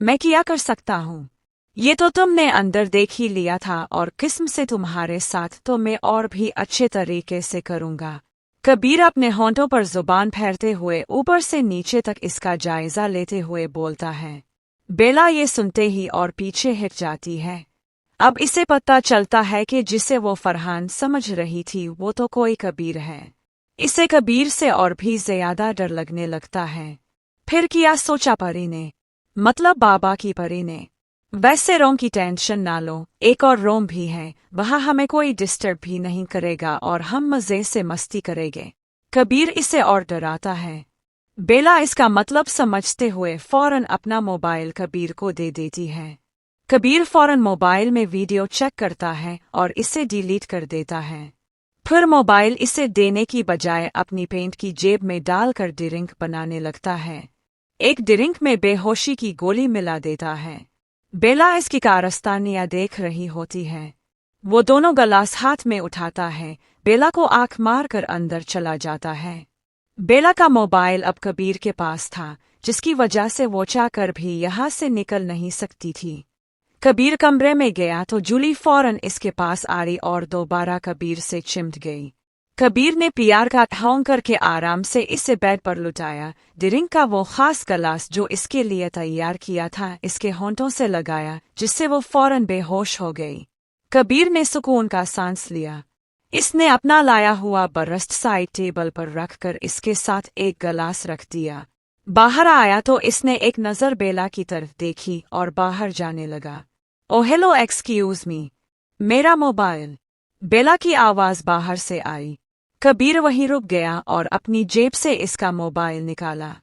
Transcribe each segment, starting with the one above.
मैं क्या कर सकता हूँ? ये तो तुमने अंदर देख ही लिया था और किस्म से तुम्हारे साथ तो मैं और भी अच्छे तरीके से करूँगा। कबीर अपने होंठों पर जुबान फेरते हुए ऊपर से नीचे तक इसका जायजा लेते हुए बोलता है। बेला ये सुनते ही और पीछे हट जाती है। अब इसे पता चलता है कि जिसे वो फरहान समझ रही थी वो तो कोई कबीर है। इसे कबीर से और भी ज्यादा डर लगने लगता है। फिर क्या सोचा परी ने, मतलब बाबा की परी ने। वैसे रोम की टेंशन ना लो, एक और रोम भी है, वहाँ हमें कोई डिस्टर्ब भी नहीं करेगा और हम मजे से मस्ती करेंगे। कबीर इसे और डराता है। बेला इसका मतलब समझते हुए फौरन अपना मोबाइल कबीर को दे देती है। कबीर फौरन मोबाइल में वीडियो चेक करता है और इसे डिलीट कर देता है। फिर मोबाइल इसे देने की बजाय अपनी पेंट की जेब में डालकर ड्रिंक बनाने लगता है। एक ड्रिंक में बेहोशी की गोली मिला देता है। बेला इसकी कारस्तानियां देख रही होती है। वो दोनों गिलास हाथ में उठाता है, बेला को आंख मारकर अंदर चला जाता है। बेला का मोबाइल अब कबीर के पास था, जिसकी वजह से वो चाहकर भी यहाँ से निकल नहीं सकती थी। कबीर कमरे में गया तो जूली फौरन इसके पास आई और दोबारा कबीर से चिमट गई। कबीर ने प्यार का ढोंग करके आराम से इसे बेड पर लुटाया। ड्रिंक का वो खास गिलास जो इसके लिए तैयार किया था इसके होंठों से लगाया, जिससे वो फौरन बेहोश हो गई। कबीर ने सुकून का सांस लिया। इसने अपना लाया हुआ बरस्त साइड टेबल पर रखकर इसके साथ एक गिलास रख दिया। बाहर आया तो इसने एक नज़र बेला की तरफ देखी और बाहर जाने लगा। ओ हेलो, एक्सक्यूज मी, मेरा मोबाइल। बेला की आवाज़ बाहर से आई। कबीर वहीं रुक गया और अपनी जेब से इसका मोबाइल निकाला।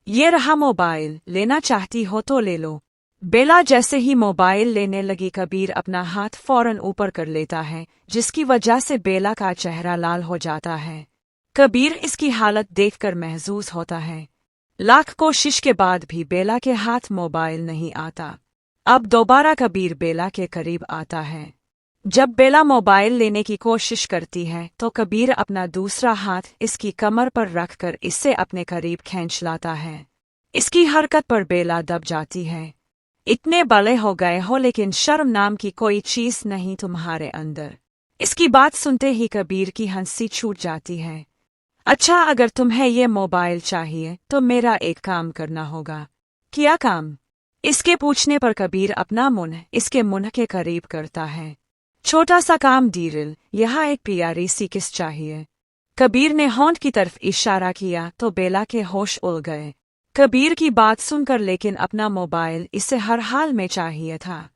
ये रहा मोबाइल, लेना चाहती हो तो ले लो। बेला जैसे ही मोबाइल लेने लगी कबीर अपना हाथ फौरन ऊपर कर लेता है, जिसकी वजह से बेला का चेहरा लाल हो जाता है। कबीर इसकी हालत देखकर महजूज होता है। लाख कोशिश के बाद भी बेला के हाथ मोबाइल नहीं आता। अब दोबारा कबीर बेला के करीब आता है। जब बेला मोबाइल लेने की कोशिश करती है तो कबीर अपना दूसरा हाथ इसकी कमर पर रखकर इससे अपने करीब खींच लाता है। इसकी हरकत पर बेला दब जाती है। इतने बड़े हो गए हो लेकिन शर्म नाम की कोई चीज नहीं तुम्हारे अंदर। इसकी बात सुनते ही कबीर की हंसी छूट जाती है। अच्छा, अगर तुम्हें ये मोबाइल चाहिए तो मेरा एक काम करना होगा। क्या काम? इसके पूछने पर कबीर अपना मुंह इसके मुंह के करीब करता है। छोटा सा काम डीरिल, यहाँ एक प्यारी सी किस चाहिए। कबीर ने होंठ की तरफ इशारा किया तो बेला के होश उड़ गए। कबीर की बात सुनकर लेकिन अपना मोबाइल इसे हर हाल में चाहिए था।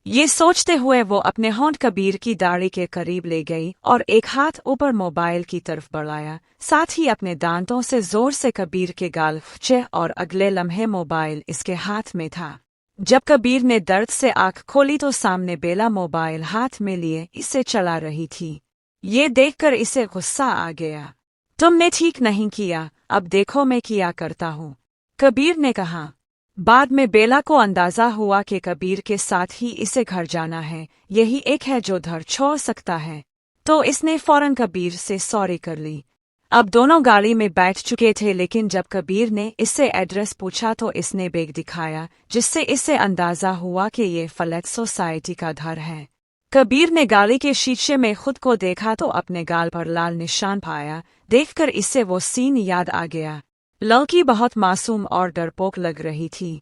ये सोचते हुए वो अपने होंठ कबीर की दाढ़ी के करीब ले गई और एक हाथ ऊपर मोबाइल की तरफ बढ़ाया, साथ ही अपने दांतों से जोर से कबीर के गाल खींचे और अगले लम्हे मोबाइल इसके हाथ में था। जब कबीर ने दर्द से आंख खोली तो सामने बेला मोबाइल हाथ में लिए इसे चला रही थी। ये देखकर इसे गुस्सा आ गया। तुमने ठीक नहीं किया, अब देखो मैं क्या करता हूँ, कबीर ने कहा। बाद में बेला को अंदाजा हुआ कि कबीर के साथ ही इसे घर जाना है, यही एक है जो घर छोड़ सकता है, तो इसने फौरन कबीर से सॉरी कर ली। अब दोनों गाड़ी में बैठ चुके थे, लेकिन जब कबीर ने इससे एड्रेस पूछा तो इसने बैग दिखाया, जिससे इसे अंदाजा हुआ कि ये फ्लैट सोसाइटी का घर है। कबीर ने गाड़ी के शीशे में खुद को देखा तो अपने गाल पर लाल निशान पाया। देखकर इससे वो सीन याद आ गया। लड़की बहुत मासूम और डरपोक लग रही थी।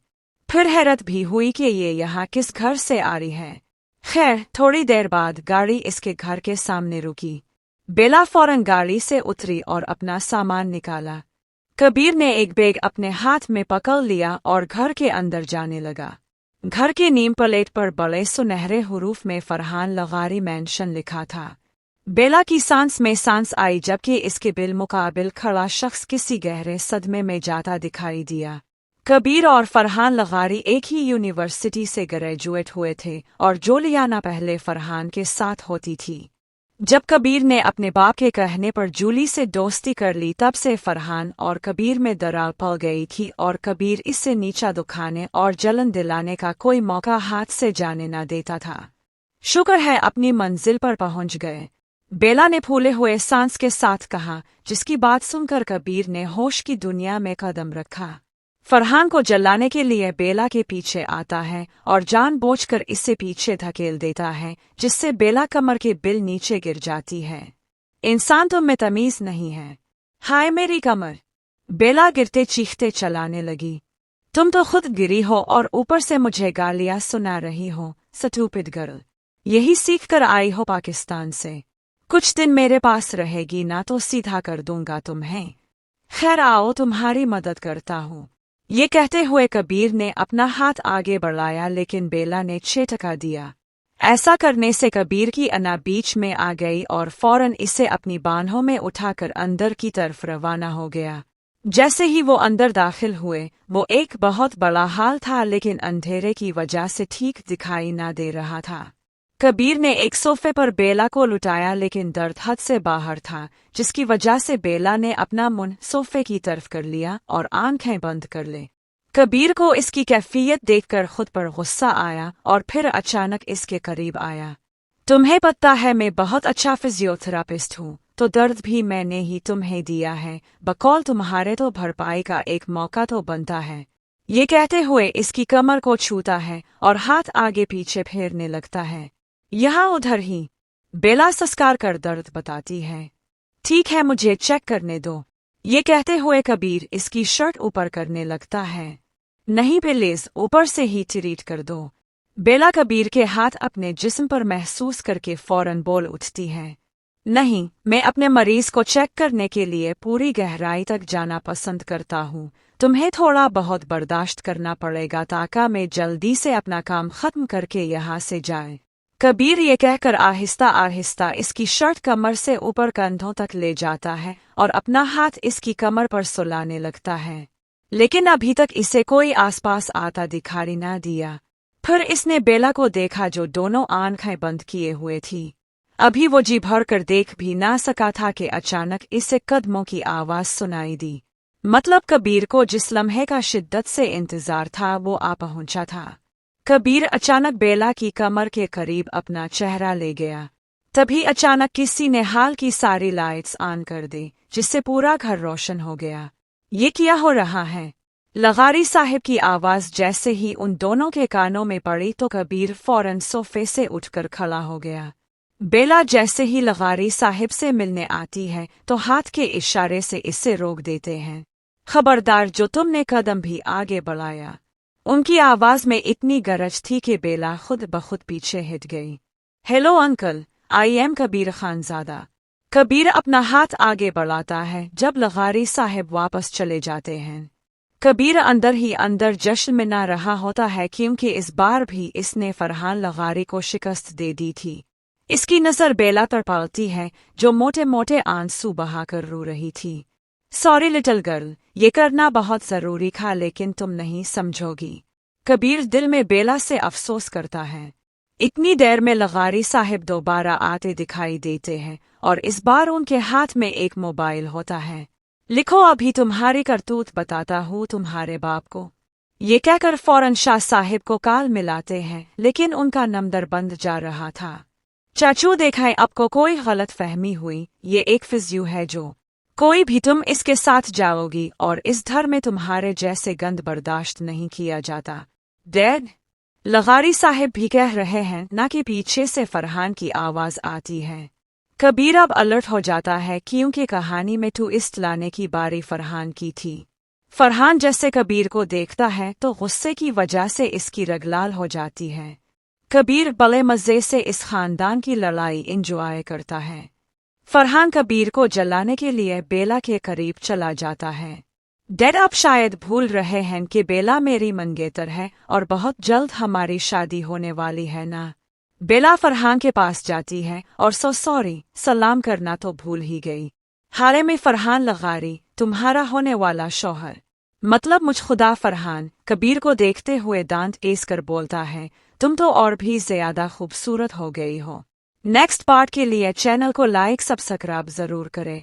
फिर हैरत भी हुई कि ये यहाँ किस घर से आ रही है। खैर, थोड़ी देर बाद गाड़ी इसके घर के सामने रुकी। बेला फौरन गाड़ी से उतरी और अपना सामान निकाला। कबीर ने एक बैग अपने हाथ में पकड़ लिया और घर के अंदर जाने लगा। घर के नीम प्लेट पर बड़े सुनहरे हुरूफ में फरहान लगारी मैंशन लिखा था। बेला की सांस में सांस आई जबकि इसके बिलमुकाबिल खड़ा शख्स किसी गहरे सदमे में जाता दिखाई दिया। कबीर और फरहान लगारी एक ही यूनिवर्सिटी से ग्रेजुएट हुए थे और जूलियाना पहले फरहान के साथ होती थी। जब कबीर ने अपने बाप के कहने पर जूली से दोस्ती कर ली तब से फरहान और कबीर में दरार पड़ गई थी और कबीर इससे नीचा दुखाने और जलन दिलाने का कोई मौका हाथ से जाने न देता था। शुक्र है अपनी मंजिल पर पहुंच गए, बेला ने फूले हुए सांस के साथ कहा, जिसकी बात सुनकर कबीर ने होश की दुनिया में कदम रखा। फरहान को जलाने के लिए बेला के पीछे आता है और जानबूझकर इससे पीछे धकेल देता है, जिससे बेला कमर के बिल नीचे गिर जाती है। इंसान तुम में तमीज नहीं है। हाय मेरी कमर! बेला गिरते चीखते चलाने लगी। तुम तो खुद गिरी हो और ऊपर से मुझे गालियां सुना रही हो, स्टूपिड गर्ल। यही सीख कर आई हो पाकिस्तान से। कुछ दिन मेरे पास रहेगी ना तो सीधा कर दूंगा तुम्हें। खैर आओ तुम्हारी मदद करता हूँ। ये कहते हुए कबीर ने अपना हाथ आगे बढ़ाया, लेकिन बेला ने झटका दिया। ऐसा करने से कबीर की अना बीच में आ गई और फौरन इसे अपनी बाहों में उठाकर अंदर की तरफ रवाना हो गया। जैसे ही वो अंदर दाखिल हुए, वो एक बहुत बड़ा हाल था, लेकिन अंधेरे की वजह से ठीक दिखाई ना दे रहा था। कबीर ने एक सोफे पर बेला को लुटाया, लेकिन दर्द हद से बाहर था, जिसकी वजह से बेला ने अपना मुंह सोफे की तरफ कर लिया और आंखें बंद कर ले। कबीर को इसकी कैफियत देखकर खुद पर गुस्सा आया और फिर अचानक इसके करीब आया। तुम्हें पता है मैं बहुत अच्छा फिजियोथेरापिस्ट हूँ, तो दर्द भी मैंने ही तुम्हें दिया है, बकौल तुम्हारे तो भरपाई का एक मौका तो बनता है। ये कहते हुए इसकी कमर को छूता है और हाथ आगे पीछे फेरने लगता है। यहाँ उधर ही बेला सस्कार कर दर्द बताती है। ठीक है, मुझे चेक करने दो। ये कहते हुए कबीर इसकी शर्ट ऊपर करने लगता है। नहीं प्लीज, ऊपर से ही ट्रीट कर दो। बेला कबीर के हाथ अपने जिस्म पर महसूस करके फौरन बोल उठती है। नहीं, मैं अपने मरीज को चेक करने के लिए पूरी गहराई तक जाना पसंद करता हूँ। तुम्हें थोड़ा बहुत बर्दाश्त करना पड़ेगा ताकि मैं जल्दी से अपना काम खत्म करके यहाँ से जाए। कबीर ये कहकर आहिस्ता आहिस्ता इसकी शर्ट कमर से ऊपर कंधों तक ले जाता है और अपना हाथ इसकी कमर पर सुलाने लगता है, लेकिन अभी तक इसे कोई आसपास आता दिखाई ना दिया। फिर इसने बेला को देखा, जो दोनों आंखें बंद किए हुए थी। अभी वो जी भर कर देख भी ना सका था कि अचानक इसे कदमों की आवाज सुनाई दी। मतलब कबीर को जिस लम्हे का शिद्दत से इंतजार था वो आ पहुंचा था। कबीर अचानक बेला की कमर के करीब अपना चेहरा ले गया। तभी अचानक किसी ने हाल की सारी लाइट्स ऑन कर दी, जिससे पूरा घर रोशन हो गया। ये क्या हो रहा है? लगारी साहिब की आवाज जैसे ही उन दोनों के कानों में पड़ी तो कबीर फौरन सोफे से उठकर खड़ा हो गया। बेला जैसे ही लगारी साहिब से मिलने आती है तो हाथ के इशारे से इससे रोक देते हैं। खबरदार, जो तुमने कदम भी आगे बढ़ाया। उनकी आवाज में इतनी गरज थी कि बेला खुद ब खुद पीछे हट गई। Hello uncle, I am Kabir Khanzada. Kabir अपना हाथ आगे बढ़ाता है जब लगारी साहिब वापस चले जाते हैं। कबीर अंदर ही अंदर जश्न मना रहा होता है, क्योंकि इस बार भी इसने फरहान लगारी को शिकस्त दे दी थी। इसकी नजर बेला पर पड़ती है, जो मोटे मोटे आंसू बहाकर रो रही थी। सॉरी लिटिल गर्ल, ये करना बहुत जरूरी था, लेकिन तुम नहीं समझोगी। कबीर दिल में बेला से अफसोस करता है। इतनी देर में लगारी साहिब दोबारा आते दिखाई देते हैं और इस बार उनके हाथ में एक मोबाइल होता है। लिखो, अभी तुम्हारी करतूत बताता हूँ तुम्हारे बाप को। ये कहकर फौरन शाह साहिब को कॉल मिलाते हैं, लेकिन उनका नंबर बंद जा रहा था। चाचू, देखाएं आपको कोई गलत फहमी हुई, ये एक फिजियो है जो कोई भी तुम इसके साथ जाओगी और इस घर में तुम्हारे जैसे गंद बर्दाश्त नहीं किया जाता। डैड, लगारी साहिब भी कह रहे हैं ना कि पीछे से फरहान की आवाज आती है। कबीर अब अलर्ट हो जाता है, क्योंकि कहानी में ट्विस्ट लाने की बारी फरहान की थी। फरहान जैसे कबीर को देखता है तो गुस्से की वजह से इसकी रग लाल हो जाती है। कबीर बड़े मजे से इस खानदान की लड़ाई एंजॉय करता है। फरहान कबीर को जलाने के लिए बेला के करीब चला जाता है। डैड, आप शायद भूल रहे हैं कि बेला मेरी मंगेतर है और बहुत जल्द हमारी शादी होने वाली है ना। बेला फरहान के पास जाती है और सॉरी सलाम करना तो भूल ही गई। हारे में फरहान लगारी, तुम्हारा होने वाला शौहर, मतलब मुझ खुदा फरहान, कबीर को देखते हुए दांत केस कर बोलता है, तुम तो और भी ज्यादा खूबसूरत हो गई हो। नेक्स्ट पार्ट के लिए चैनल को लाइक सब्सक्राइब जरूर करें।